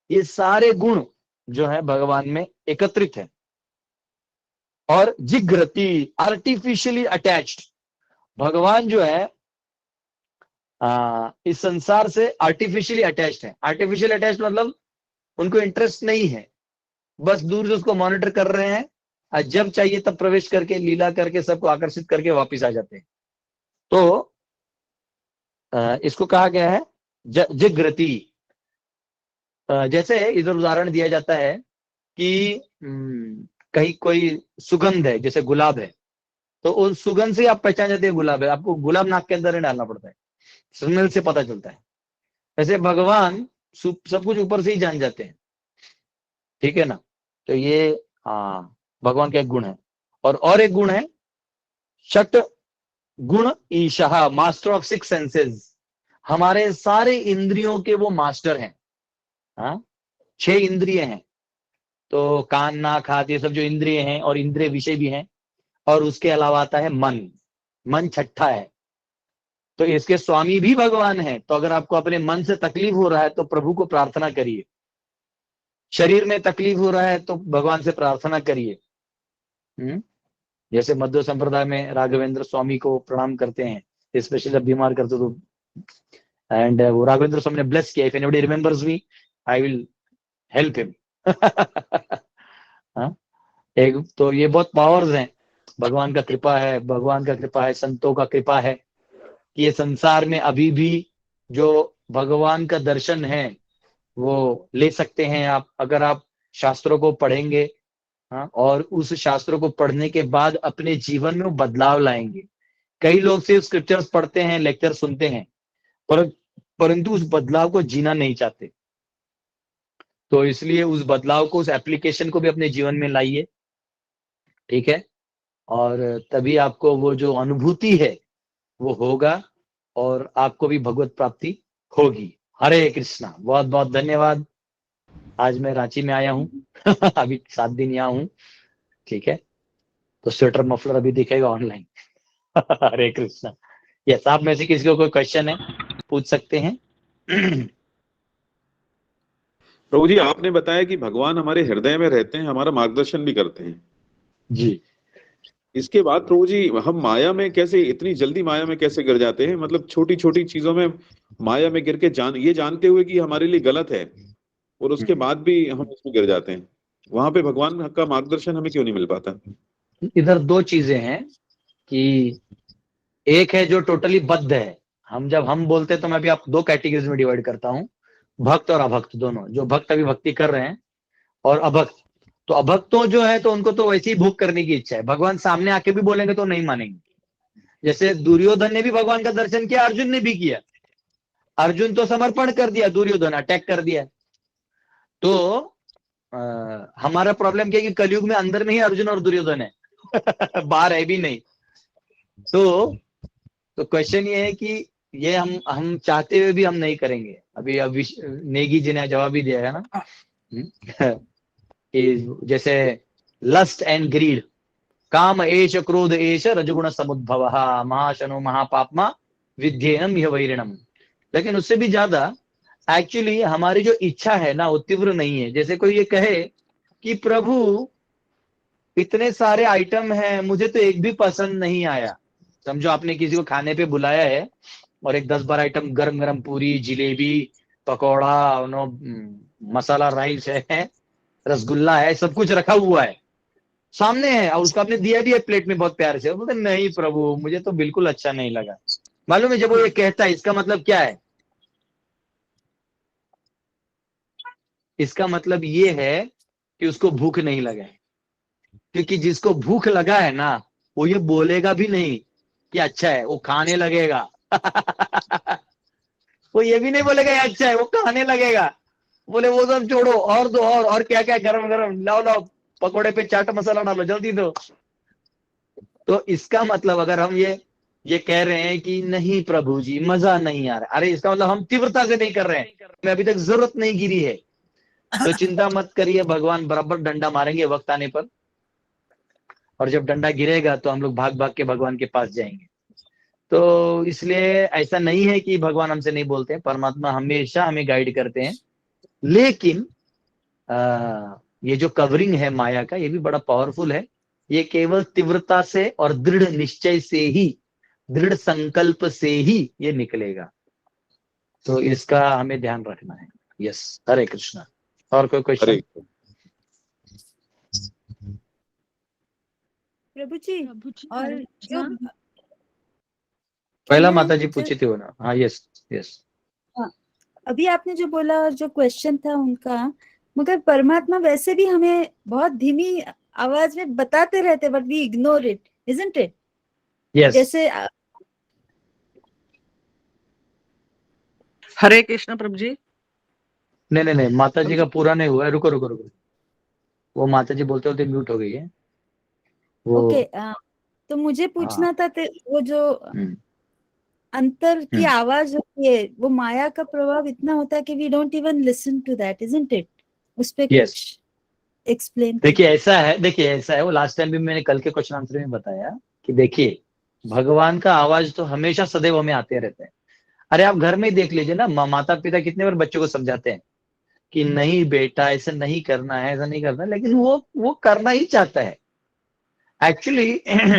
ये सारे गुण जो है भगवान में एकत्रित है। और जिग्रति, आर्टिफिशियली अटैच्ड, भगवान जो है इस संसार से आर्टिफिशियली अटैच्ड है। आर्टिफिशियल अटैच्ड मतलब उनको इंटरेस्ट नहीं है, बस दूर से उसको मॉनिटर कर रहे हैं, और जब चाहिए तब प्रवेश करके लीला करके सबको आकर्षित करके वापस आ जाते हैं। तो इसको कहा गया है जिग्रति। जैसे इधर उदाहरण दिया जाता है कि कहीं कोई सुगंध है, जैसे गुलाब है, तो उस सुगंध से आप पहचान जाते हैं गुलाब है, आपको गुलाब नाक के अंदर नहीं डालना पड़ता है, स्मेल से पता चलता है। ऐसे भगवान सब कुछ ऊपर से ही जान जाते हैं, ठीक है ना। तो ये भगवान का एक गुण है। और एक गुण है षट गुण ईशः, मास्टर ऑफ 6 सेंसेस, हमारे सारे इंद्रियों के वो मास्टर हैं। 6 इंद्रिय हैं, तो कान नाक हाथ ये सब जो इंद्रिय हैं, और इंद्रिय विषय भी हैं, और उसके अलावा आता है मन छठा है। तो इसके स्वामी भी भगवान है। तो अगर आपको अपने मन से तकलीफ हो रहा है तो प्रभु को प्रार्थना करिए, शरीर में तकलीफ हो रहा है तो भगवान से प्रार्थना करिए। जैसे मध्य संप्रदाय में राघवेंद्र स्वामी को प्रणाम करते हैं, स्पेशली जब बीमार करते तो, एंड वो राघवेंद्र स्वामी ने ब्लेस किया, if anybody remembers me I will help him. एक तो ये बहुत पावर्स हैं, भगवान का कृपा है, भगवान का कृपा है, संतों का कृपा है कि ये संसार में अभी भी जो भगवान का दर्शन है वो ले सकते हैं आप, अगर आप शास्त्रों को पढ़ेंगे, और उस शास्त्रों को पढ़ने के बाद अपने जीवन में वो बदलाव लाएंगे। कई लोग सिर्फ स्क्रिप्चर्स पढ़ते हैं, लेक्चर सुनते हैं, परंतु उस बदलाव को जीना नहीं चाहते। तो इसलिए उस बदलाव को, उस एप्लीकेशन को भी अपने जीवन में लाइए, ठीक है, और तभी आपको वो जो अनुभूति है वो होगा, और आपको भी भगवत प्राप्ति होगी। हरे कृष्णा। बहुत बहुत धन्यवाद। आज मैं रांची में आया हूँ अभी 7 दिन यहाँ हूँ, ठीक है, तो स्वेटर मफलर अभी दिखेगा ऑनलाइन। हरे कृष्णा। यस, आप में से किसी को कोई क्वेश्चन है पूछ सकते हैं। प्रभु जी, आपने बताया कि भगवान हमारे हृदय में रहते हैं, हमारा मार्गदर्शन भी करते हैं जी। इसके बाद प्रभु जी हम माया में कैसे, इतनी जल्दी माया में कैसे गिर जाते हैं? मतलब छोटी छोटी चीजों में माया में गिर के ये जानते हुए कि हमारे लिए गलत है, और उसके बाद भी हम उसमें गिर जाते हैं। वहां पे भगवान का मार्गदर्शन हमें क्यों नहीं मिल पाता? इधर 2 चीजें हैं कि एक है जो टोटली बद्ध है। जब हम बोलते हैं तो मैं भी आप 2 कैटेगरीज में डिवाइड करता हूँ, भक्त और अभक्त दोनों। जो भक्त अभी भक्ति कर रहे हैं, और अभक्त, तो अभक्तों जो है तो उनको तो वैसे ही भोग करने की इच्छा है, भगवान सामने आके भी बोलेंगे तो नहीं मानेंगे। जैसे दुर्योधन ने भी भगवान का दर्शन किया, अर्जुन ने भी किया, अर्जुन तो समर्पण कर दिया, दुर्योधन अटैक कर दिया। तो हमारा प्रॉब्लम क्या है कि कलयुग में अंदर में ही अर्जुन और दुर्योधन है बाहर है भी नहीं। तो क्वेश्चन ये है कि ये हम चाहते हुए भी हम नहीं करेंगे। अभी नेगी जी ने जवाब भी दिया है ना जैसे लस्ट एंड ग्रीड, काम एष क्रोध एष रजगुण समुद्भव महाशनो महापापमा विध्येनम यह वैरिणम। लेकिन उससे भी ज्यादा एक्चुअली हमारी जो इच्छा है ना वो तीव्र नहीं है। जैसे कोई ये कहे कि प्रभु इतने सारे आइटम हैं, मुझे तो एक भी पसंद नहीं आया। समझो आपने किसी को खाने पे बुलाया है और एक 10-12 आइटम गरम गरम पूरी, जिलेबी, पकौड़ा, मसाला राइस है, रसगुल्ला है, सब कुछ रखा हुआ है सामने है, और उसको आपने दिया भी है प्लेट में बहुत प्यार से। बोलते नहीं प्रभु, मुझे तो बिल्कुल अच्छा नहीं लगा। मालूम है जब वो ये कहता है इसका मतलब क्या है? इसका मतलब ये है कि उसको भूख नहीं लगा है। क्योंकि जिसको भूख लगा है ना, वो ये बोलेगा भी नहीं कि अच्छा है, वो खाने लगेगा। वो ये भी नहीं बोलेगा ये अच्छा है, वो खाने लगेगा। बोले वो सब छोड़ो, और दो, और क्या क्या गरम गरम लाओ लाओ, पकोड़े पे चाट मसाला डालो, जल्दी दो। तो इसका मतलब अगर हम ये कह रहे हैं कि नहीं प्रभु जी मजा नहीं आ रहा, अरे इसका मतलब हम तीव्रता से नहीं कर रहे हैं, हमें अभी तक जरूरत नहीं गिरी है। तो चिंता मत करिए, भगवान बराबर डंडा मारेंगे वक्त आने पर, और जब डंडा गिरेगा तो हम लोग भाग भाग के भगवान के पास जाएंगे। तो इसलिए ऐसा नहीं है कि भगवान हमसे नहीं बोलते हैं, परमात्मा हमेशा हमें गाइड करते हैं। लेकिन ये जो कवरिंग है माया का, ये भी बड़ा पावरफुल है। ये केवल तीव्रता से और दृढ़ निश्चय से ही, दृढ़ संकल्प से ही ये निकलेगा। तो इसका हमें ध्यान रखना है। यस, हरे कृष्णा। और कोई क्वेश्चन? हरे प्रभु जी, और जो पहला मैं माता जी पूछी थी वो ना। हाँ, यस यस। अभी आपने जो बोला और जो क्वेश्चन था उनका, मगर परमात्मा वैसे भी हमें बहुत धीमी आवाज में बताते रहते, but we ignore it, isn't it? Yes. जैसे हरे कृष्ण प्रभु जी। नहीं, माता जी का पूरा नहीं हुआ है। रुको, वो माता जी बोलते होते म्यूट हो गई है वो। ओके, तो मुझे पूछना था वो जो अंतर की आवाज होती है, वो माया का प्रभाव इतना होता है कि we don't even listen to that, isn't it? उस पे कुछ एक्सप्लेन। देखिए ऐसा है, वो लास्ट टाइम भी मैंने कल के क्वेश्चन आंसर में बताया कि देखिए भगवान का आवाज तो हमेशा सदैव हमें आते रहते हैं। अरे आप घर में ही देख लीजिए ना, माता पिता कितने बार बच्चों को समझाते हैं कि नहीं बेटा ऐसा नहीं करना है, ऐसा नहीं करना है, लेकिन वो करना ही चाहता है। एक्चुअली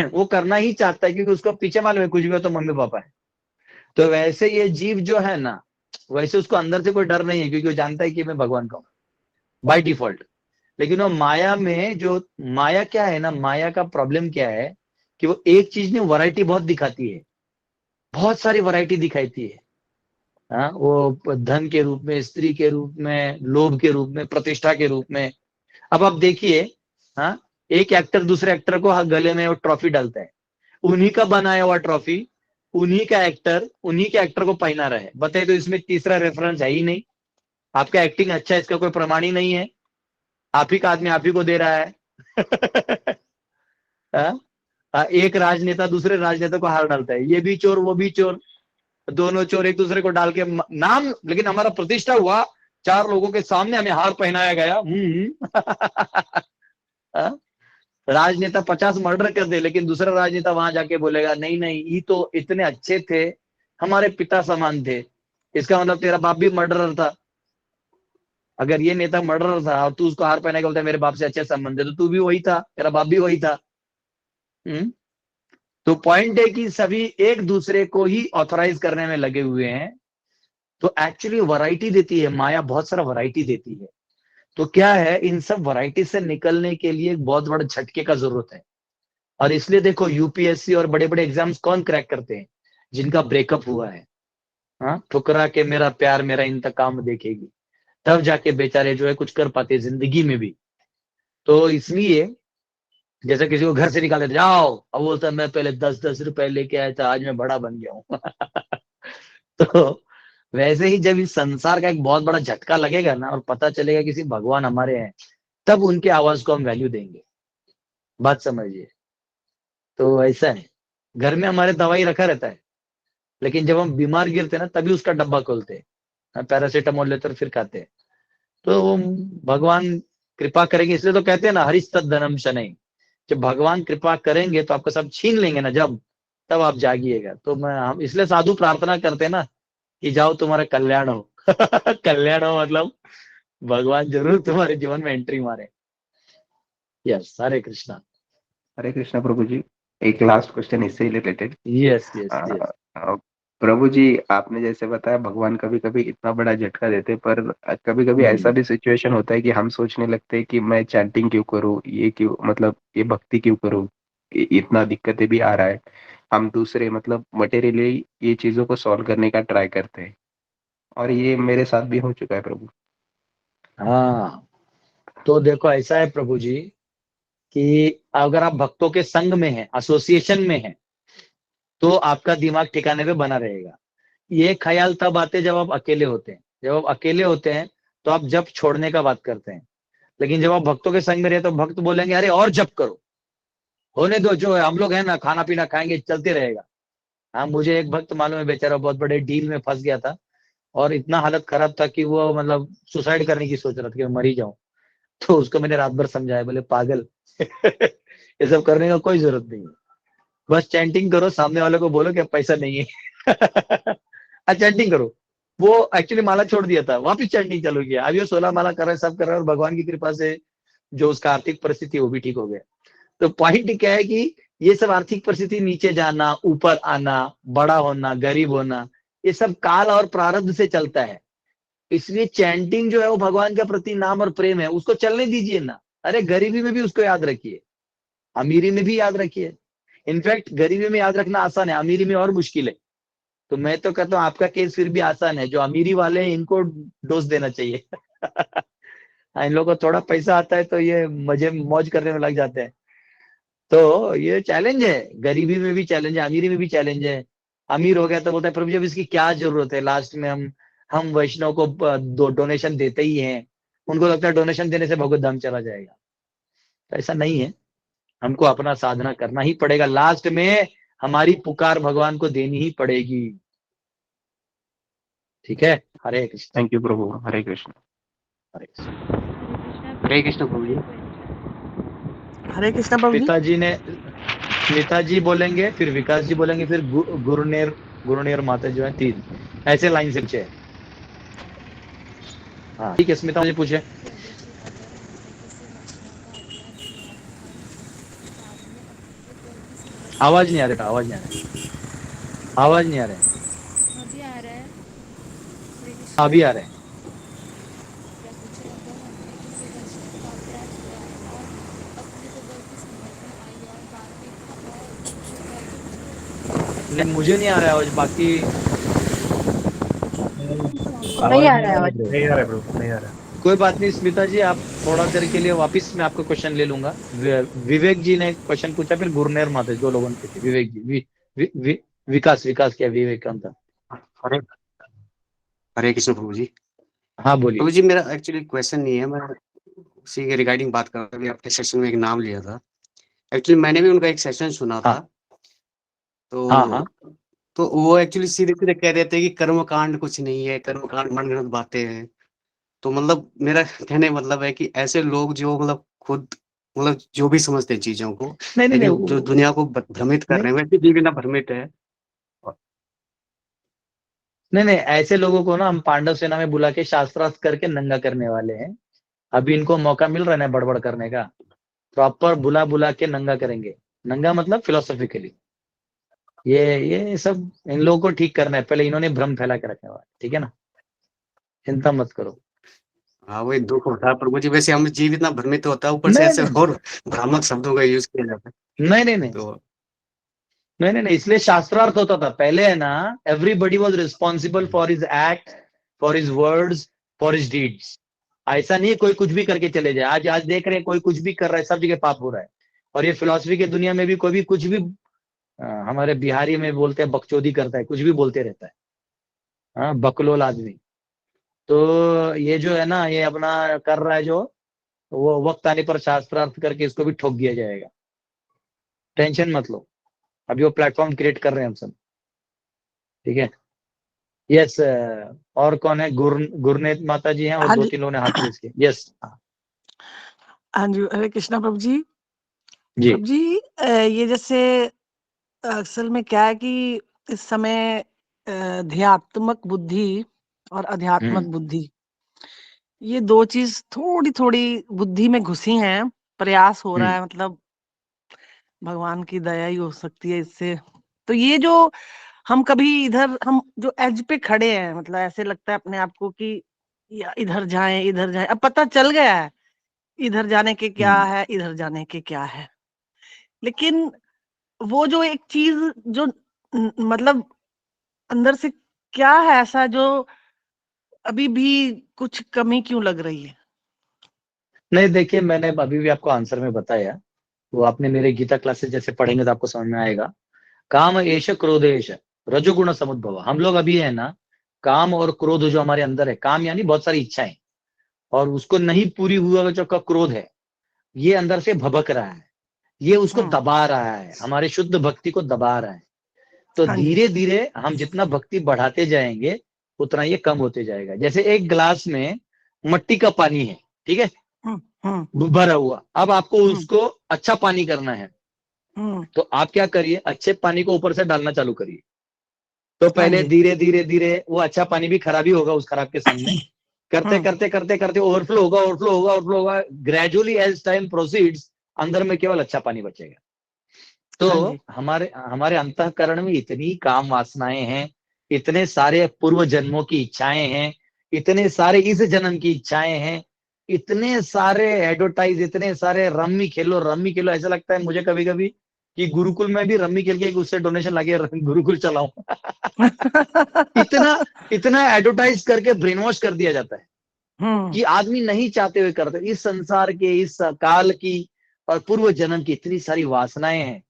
वो करना ही चाहता है क्योंकि उसको पीछे मालूम है कुछ भी हो तो मम्मी पापा है। तो वैसे ये जीव जो है ना, वैसे उसको अंदर से कोई डर नहीं है, क्योंकि वो जानता है कि मैं भगवान का हूं बाय डिफॉल्ट। लेकिन वो माया में, जो माया क्या है ना, माया का प्रॉब्लम क्या है कि वो एक चीज में वैरायटी बहुत दिखाती है, बहुत सारी वैरायटी दिखाती है। हाँ, वो धन के रूप में, स्त्री के रूप में, लोभ के रूप में, प्रतिष्ठा के रूप में। अब आप देखिए, हाँ, एक एक्टर दूसरे एक्टर को गले में वो ट्रॉफी डालता है, उन्हीं का बनाया हुआ ट्रॉफी उन्हीं का एक्टर उन्हीं के एक्टर को पहना रहा है। बताइए, तो इसमें तीसरा रेफरेंस है ही नहीं। आपका एक्टिंग अच्छा है इसका कोई प्रमाण ही नहीं है, आप ही का आदमी आप ही को दे रहा है। एक राजनेता दूसरे राजनेता को हार डालता है, ये भी चोर वो भी चोर, दोनों चोर एक दूसरे को डाल के नाम, लेकिन हमारा प्रतिष्ठा हुआ, 4 लोगों के सामने हमें हार पहनाया गया। राजनेता 50 मर्डर कर दे, लेकिन दूसरा राजनेता वहां जाके बोलेगा नहीं नहीं, ये तो इतने अच्छे थे, हमारे पिता समान थे, इसका मतलब तेरा बाप भी मर्डरर था। अगर ये नेता मर्डरर था और तू उसको हार पहना के बोलता है मेरे बाप से अच्छे संबंध है, तो तू भी वही था, तेरा बाप भी वही था। तो पॉइंट है कि सभी एक दूसरे को ही ऑथराइज करने में लगे हुए हैं। तो एक्चुअली वैरायटी देती है माया, बहुत सारा वैरायटी देती है। तो क्या है, इन सब वैरायटी से निकलने के लिए एक बहुत बड़ा झटके का जरूरत है। और इसलिए देखो यूपीएससी और बड़े बड़े एग्जाम्स कौन क्रैक करते हैं? जिनका ब्रेकअप हुआ है। हाँ, ठुकरा के मेरा प्यार मेरा इंतकाम देखेगी, तब जाके बेचारे जो है कुछ कर पाते जिंदगी में भी। तो इसलिए जैसे किसी को घर से निकाल देते, जाओ, अब बोलता मैं पहले 10-10 रुपए लेके आया था, आज मैं बड़ा बन गया हूँ। तो वैसे ही जब इस संसार का एक बहुत बड़ा झटका लगेगा ना, और पता चलेगा किसी भगवान हमारे हैं, तब उनके आवाज को हम वैल्यू देंगे। बात समझिए। तो ऐसा है, घर में हमारे दवाई रखा रहता है, लेकिन जब हम बीमार गिरते ना तभी उसका डब्बा खोलते हैं, पैरासीटामोल लेते और फिर खाते हैं। तो भगवान कृपा करेंगे, इसलिए तो कहते हैं ना हरिस्तद धनम शनै। जब भगवान कृपा करेंगे तो आपका सब छीन लेंगे ना, जब तब आप जागिएगा। तो हम इसलिए साधु प्रार्थना करते हैं ना कि जाओ तुम्हारा कल्याण हो। कल्याण हो मतलब भगवान जरूर तुम्हारे जीवन में एंट्री मारे। यस, हरे कृष्णा। हरे कृष्णा प्रभु जी। एक लास्ट क्वेश्चन इससे related. Yes yes yes. Prabhu ji, आपने जैसे बताया भगवान कभी कभी इतना बड़ा झटका देते, पर कभी कभी ऐसा भी सिचुएशन होता है कि हम सोचने लगते हैं कि मैं चैंटिंग क्यों करूँ, ये क्यों, मतलब ये भक्ति क्यों करूँ, इतना दिक्कतें भी आ रहा है। हम दूसरे मतलब मटेरियली ये चीजों को सॉल्व करने का ट्राई करते हैं, और ये मेरे साथ भी हो चुका है प्रभु। हाँ, तो देखो ऐसा है प्रभु जी कि अगर आप भक्तों के संग में हैं, एसोसिएशन में हैं, तो आपका दिमाग ठिकाने पे बना रहेगा। ये ख्याल तब आते जब आप अकेले होते हैं। जब आप अकेले होते हैं तो आप जप छोड़ने का बात करते हैं, लेकिन जब आप भक्तों के संग में रहे तो भक्त बोलेंगे अरे और जप करो, होने दो, जो है हम लोग है ना, खाना पीना खाएंगे, चलते रहेगा। हाँ, मुझे एक भक्त मालूम है, बेचारा बहुत बड़े डील में फंस गया था और इतना हालत खराब था कि वो मतलब सुसाइड करने की सोच रहा था कि मैं मर ही जाऊं। तो उसको मैंने रात भर समझाया, बोले पागल ये सब करने का कोई जरूरत नहीं है, बस चैंटिंग करो, सामने वाले को बोलो कि अब पैसा नहीं है चैंटिंग करो। वो एक्चुअली माला छोड़ दिया था, वापिस चैंटिंग चालू किया, अब ये 16 माला कर रहा है, सब कर रहा है, और भगवान की कृपा से जो उसका आर्थिक परिस्थिति वो भी ठीक हो गया। तो पॉइंट क्या है कि ये सब आर्थिक परिस्थिति, नीचे जाना, ऊपर आना, बड़ा होना, गरीब होना, ये सब काल और प्रारब्ध से चलता है। इसलिए चैंटिंग जो है वो भगवान के प्रति नाम और प्रेम है, उसको चलने दीजिए ना। अरे गरीबी में भी उसको याद रखिए, अमीरी में भी याद रखिए। इनफैक्ट गरीबी में याद रखना आसान है, अमीरी में और मुश्किल है। तो मैं तो कहता हूँ आपका केस फिर भी आसान है, जो अमीरी वाले हैं इनको डोज देना चाहिए इन लोगों को थोड़ा पैसा आता है तो ये मजे मौज करने में लग जाते हैं। तो ये चैलेंज है, गरीबी में भी चैलेंज है, अमीरी में भी चैलेंज है। अमीर हो गया तो बोलता है प्रभु जी अब इसकी क्या जरूरत है, लास्ट में हम वैष्णव को डोनेशन देते ही हैं, उनको लगता है डोनेशन देने से भगवत धाम चला जाएगा। तो ऐसा नहीं है, हमको अपना साधना करना ही पड़ेगा, लास्ट में हमारी पुकार भगवान को देनी ही पड़ेगी। ठीक है, हरे कृष्ण। थैंक यू प्रभु। हरे कृष्ण। हरे कृष्ण। हरे कृष्ण प्रभु जी। हरे कृष्णा प्रभु जी। स्मिता जी बोलेंगे, फिर विकास जी बोलेंगे, फिर गुरुनेर माता जो है, 3 ऐसे लाइन से पूछे। हाँ ठीक है, स्मिता जी पूछे। आवाज नहीं आ रहा, आवाज नहीं आ रहा, आवाज नहीं आ रहा है। अभी आ रहा है। अभी आ रहे हैं। नहीं मुझे नहीं आ रहा है आवाज, बाकी नहीं आ रहा है आवाज। नहीं आ रहा है, नहीं आ रहा है। कोई बात नहीं स्मिता जी, आप थोड़ा देर के लिए वापस मैं आपको क्वेश्चन ले लूंगा। विवेक जी ने क्वेश्चन पूछा, फिर गुरनेर माता, 2 लोगों ने पूछे। विवेक जी, विकास क्या विवेक का अंतर। हरे हरे कृष्ण प्रभु जी। हाँ बोलिए प्रभु जी, मेरा एक्चुअली क्वेश्चन नहीं है, मैं उसी के रिगार्डिंग बात कर रहा हूँ। आपके सेशन में एक नाम लिया था, एक्चुअली मैंने भी उनका एक सेशन सुना था। तो हाँ। तो वो एक्चुअली सीधे सीधे कह रहे थे कि कर्म कांड कुछ नहीं है, कर्म कांड मनगढ़ंत बातें हैं। तो मतलब मेरा कहने मतलब है कि ऐसे लोग जो मतलब खुद मतलब जो भी समझते हैं चीजों को, नहीं, जो दुनिया को भ्रमित कर रहे हैं, वैसे भी बिना भ्रमित है। नहीं, ऐसे लोगों को ना हम पांडव सेना में बुला के शास्त्रार्थ करके नंगा करने वाले हैं। अभी इनको मौका मिल रहा है ना बड़बड़ करने का, प्रॉपर बुला के नंगा करेंगे। नंगा मतलब फिलोसॉफिकली। ये सब इन लोगों को ठीक करना है, पहले इन्होंने भ्रम फैला के रखा हुआ है। ठीक है ना, चिंता मत करो। हाँ, वही दुख होता है प्रभु जी। वैसे हम जीव इतना भ्रमित होता है, ऊपर से ऐसे और भ्रामक शब्दों का यूज किया जाता है। नहीं, तो नहीं, इसलिए शास्त्रार्थ होता था पहले, है ना। Everybody was responsible for his act, for his words, for his deeds. ऐसा नहीं है कोई कुछ भी करके चले जाए। आज देख रहे हैं कोई कुछ भी कर रहा है, सब जगह पाप हो रहा है। और ये फिलॉसफी की दुनिया में भी कोई भी कुछ भी, हमारे बिहारी में बोलते हैं बकचोदी करता है, कुछ भी बोलते रहता है। हाँ, बकलोल आदमी। तो ये जो है ना, ये अपना कर रहा है जो, वो वक्त आने पर शास्त्रार्थ करके इसको भी ठोक दिया जाएगा। टेंशन मत लो, अभी वो प्लेटफॉर्म क्रिएट कर रहे हैं हम सब। ठीक है। यस, और कौन है? गुरनेत माता जी हैं, और 2-3 लोगों ने हाथ रेज किए। यस। हाँ जी, हरे कृष्णा प्रभु जी। जी प्रभु जी, ये जैसे असल में क्या है कि इस समय ध्यात्मक बुद्धि और अध्यात्मक बुद्धि, ये 2 चीज थोड़ी थोड़ी बुद्धि में घुसी हैं। प्रयास हो रहा है, मतलब भगवान की दया ही हो सकती है इससे। तो ये जो हम कभी इधर, हम जो एज पे खड़े हैं, मतलब ऐसे लगता है अपने आप को कि या इधर जाएं इधर जाएं, अब पता चल गया है इधर जाने के क्या है, इधर जाने के क्या है। लेकिन वो जो एक चीज जो मतलब अंदर से क्या है ऐसा जो अभी भी कुछ कमी क्यों लग रही है? नहीं, देखिए, मैंने अभी भी आपको आंसर में बताया, वो आपने मेरे गीता क्लासेस जैसे पढ़ेंगे तो आपको समझ में आएगा। काम एष क्रोधेश रजोगुण समुद्भव। हम लोग अभी है ना, काम और क्रोध जो हमारे अंदर है, काम यानी बहुत सारी इच्छाएं, और उसको नहीं पूरी हुआ जो का क्रोध है, ये अंदर से भभक रहा है, ये उसको दबा रहा है, हमारे शुद्ध भक्ति को दबा रहा है। तो हाँ जी। धीरे धीरे हम जितना भक्ति बढ़ाते जाएंगे उतना ये कम होते जाएगा। जैसे एक ग्लास में मट्टी का पानी है, ठीक है, भरा हुआ, अब आपको उसको अच्छा पानी करना है, तो आप क्या करिए, अच्छे पानी को ऊपर से डालना चालू करिए। तो पहले जी। धीरे धीरे धीरे वो अच्छा पानी भी खराब ही होगा उस खराब के सामने, करते करते करते करते ओवरफ्लो होगा, ओवरफ्लो होगा, ओवरफ्लो होगा। ग्रेजुअली एज टाइम प्रोसीड्स, अंदर में केवल अच्छा पानी बचेगा। तो हाँ जी। हमारे हमारे अंतःकरण में इतनी काम वासनाएं हैं, इतने सारे पूर्व जन्मों की इच्छाएं हैं, इतने सारे इस जन्म की इच्छाएं हैं, इतने सारे एडवर्टाइज, इतने सारे रम्मी खेलो रम्मी खेलो। ऐसा लगता है मुझे कभी कभी कि गुरुकुल में भी रम्मी खेल के उससे डोनेशन लाके गुरुकुल चलाऊं। इतना इतना एडवर्टाइज करके ब्रेन वॉश कर दिया जाता है कि आदमी नहीं चाहते हुए करते। इस संसार के, इस काल की और पूर्व जन्म की इतनी सारी वासनाएं हैं,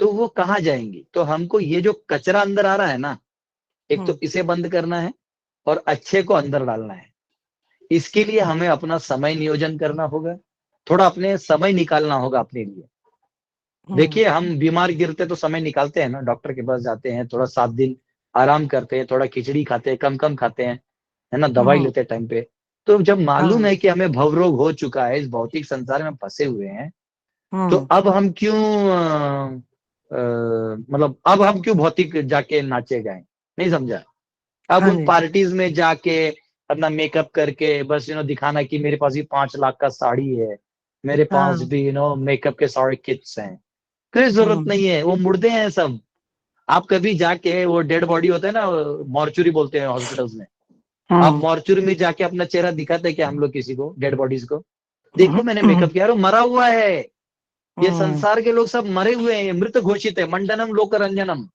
तो वो कहाँ जाएंगी? तो हमको ये जो कचरा अंदर आ रहा है ना, एक तो इसे बंद करना है और अच्छे को अंदर डालना है। इसके लिए हमें अपना समय नियोजन करना होगा, थोड़ा अपने समय निकालना होगा अपने लिए। देखिए, हम बीमार गिरते तो समय निकालते हैं ना, डॉक्टर के पास जाते हैं, थोड़ा 7 दिन आराम करते हैं, थोड़ा खिचड़ी खाते हैं, कम कम खाते हैं, है ना, दवाई लेते हैं टाइम पे। तो जब मालूम है कि हमें भवरोग हो चुका है, इस भौतिक संसार में फंसे हुए हैं, तो अब हम क्यों मतलब अब हम क्यों भौतिक जाके नाचे जाएं? नहीं समझा? अब उन पार्टीज में जाके अपना मेकअप करके बस दिखाना कि मेरे पास भी 5 लाख का साड़ी है, मेरे पास भी मेकअप के सारे किट्स हैं। कोई जरूरत नहीं है, वो मुर्दे हैं सब। आप कभी जाके, वो डेड बॉडी होता है ना, मॉर्चुरी बोलते हैं हॉस्पिटल्स में, आप मॉर्चुरी में जाके अपना चेहरा दिखाते हैं क्या हम लोग किसी को, डेड बॉडीज को? देखो मैंने मेकअप किया, मरा हुआ है। ये संसार के लोग सब मरे हुए हैं, मृत घोषित है। मंडनम लोकरंजनम।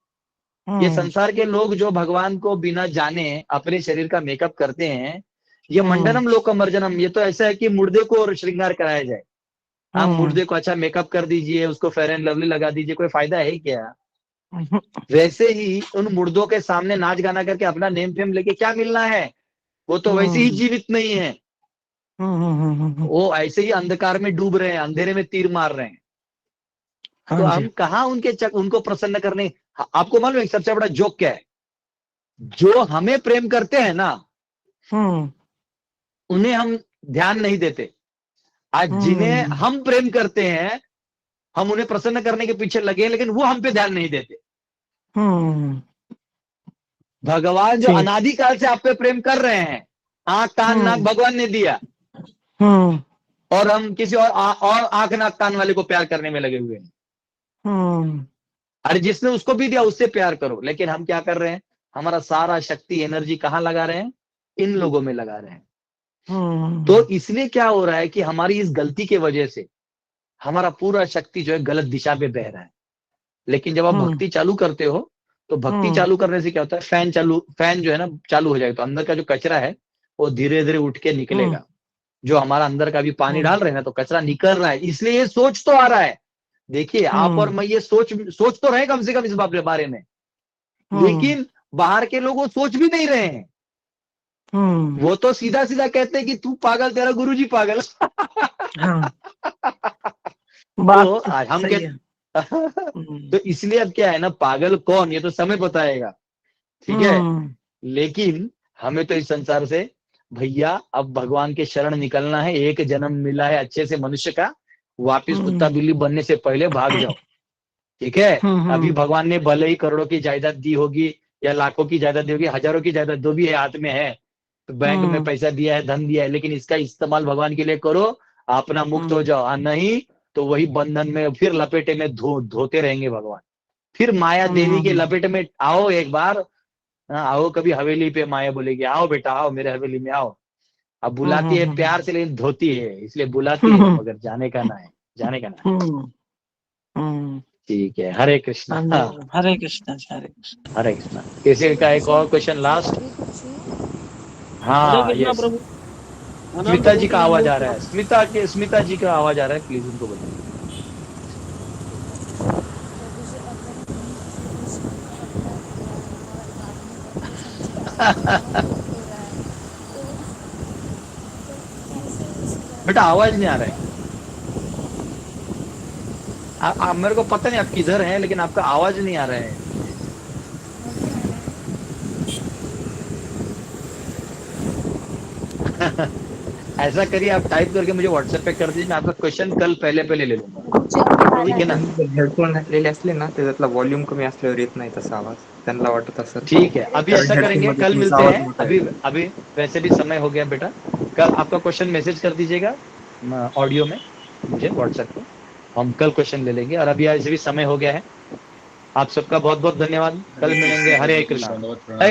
ये संसार के लोग जो भगवान को बिना जाने अपने शरीर का मेकअप करते हैं, ये मंडनम लोकमर्जनम। ये तो ऐसा है कि मुर्दे को और श्रृंगार कराया जाए। आप मुर्दे को अच्छा मेकअप कर दीजिए, उसको फेयर एंड लवली लगा दीजिए, कोई फायदा है क्या? वैसे ही उन मुर्दों के सामने नाच गाना करके अपना नेम फेम लेके क्या मिलना है? वो तो वैसे ही जीवित नहीं है, वो ऐसे ही अंधकार में डूब रहे हैं, अंधेरे में तीर मार रहे हैं। तो हम कहाँ उनको प्रसन्न करने। आपको मालूम है सबसे बड़ा जोक क्या है? जो हमें प्रेम करते हैं ना, उन्हें हम ध्यान नहीं देते। आज जिन्हें हम प्रेम करते हैं, हम उन्हें प्रसन्न करने के पीछे लगे, लेकिन वो हम पे ध्यान नहीं देते। भगवान जो अनादिकाल से आप पे प्रेम कर रहे हैं, आंख कान नाक भगवान ने दिया, और हम किसी और आंख नाक कान वाले को प्यार करने में लगे हुए हैं। अरे जिसने उसको भी दिया उससे प्यार करो। लेकिन हम क्या कर रहे हैं? हमारा सारा शक्ति एनर्जी कहाँ लगा रहे हैं? इन लोगों में लगा रहे हैं। तो इसलिए क्या हो रहा है कि हमारी इस गलती के वजह से हमारा पूरा शक्ति जो है गलत दिशा पे बह रहा है। लेकिन जब आप भक्ति चालू करते हो, तो भक्ति चालू करने से क्या होता है? फैन जो है ना चालू हो जाएगा, तो अंदर का जो कचरा है वो धीरे धीरे उठ के निकलेगा। जो हमारा अंदर का भी पानी डाल रहे हैं ना, तो कचरा निकल रहा है। इसलिए ये सोच तो आ रहा है। देखिए, आप और मैं ये सोच तो रहे कम से कम इस बारे में, लेकिन बाहर के लोग वो सोच भी नहीं रहे हैं। वो तो सीधा सीधा कहते हैं कि तू पागल, तेरा गुरुजी पागल। तो हम तो इसलिए अब क्या है ना, पागल कौन, ये तो समय बताएगा, ठीक है। लेकिन हमें तो इस संसार से भैया अब भगवान के शरण निकलना है। एक जन्म मिला है अच्छे से मनुष्य का, वापिस कुत्ता बिल्ली बनने से पहले भाग जाओ, ठीक है। अभी भगवान ने भले ही करोड़ों की जायदाद दी होगी या लाखों की जायदाद दी होगी, हजारों की जायदाद जो भी है हाथ में है, तो बैंक में पैसा दिया है, धन दिया है, लेकिन इसका इस्तेमाल भगवान के लिए करो। अपना मुक्त हो जाओ, नहीं तो वही बंधन में फिर लपेटे में धोते रहेंगे भगवान। फिर माया देवी के लपेटे में आओ एक बार, आओ कभी हवेली पे, माया बोलेगी आओ बेटा आओ मेरे हवेली में आओ। अब बुलाती है प्यार से, लेकिन धोती है, इसलिए बुलाती है मगर जाने का ना है, जाने का ना। ठीक है, हरे कृष्णा। हरे कृष्णा जी, हरे कृष्णा। हरे कृष्णा। किसी का एक और क्वेश्चन लास्ट? हाँ यस, स्मिता जी का आवाज आ रहा है, स्मिता जी का आवाज आ रहा है, प्लीज उनको बताइए। बेटा आवाज नहीं आ रहा है, मेरे को पता नहीं आप किधर हैं, लेकिन आपका आवाज नहीं आ रहा है। ऐसा करिए, आप टाइप करके मुझे व्हाट्सएप पे कर दीजिए, मैं आपका क्वेश्चन कल पहले ले लूंगा, ठीक है ना? हेडफोन घातलेले असले ना त्याच्यातला व्हॉल्यूम कमी असल्यावर येत नाही तसा आवाज, त्यांना वाटत असेल। ठीक है, अभी ऐसा करेंगे, कल मिलते हैं। अभी वैसे भी समय हो गया बेटा, कल आपका क्वेश्चन मैसेज कर दीजिएगा ऑडियो में मुझे व्हाट्सएप पे, हम कल क्वेश्चन ले लेंगे। और अभी ऐसे भी समय हो गया है। आप सबका बहुत बहुत धन्यवाद, कल मिलेंगे। हरे कृष्णा।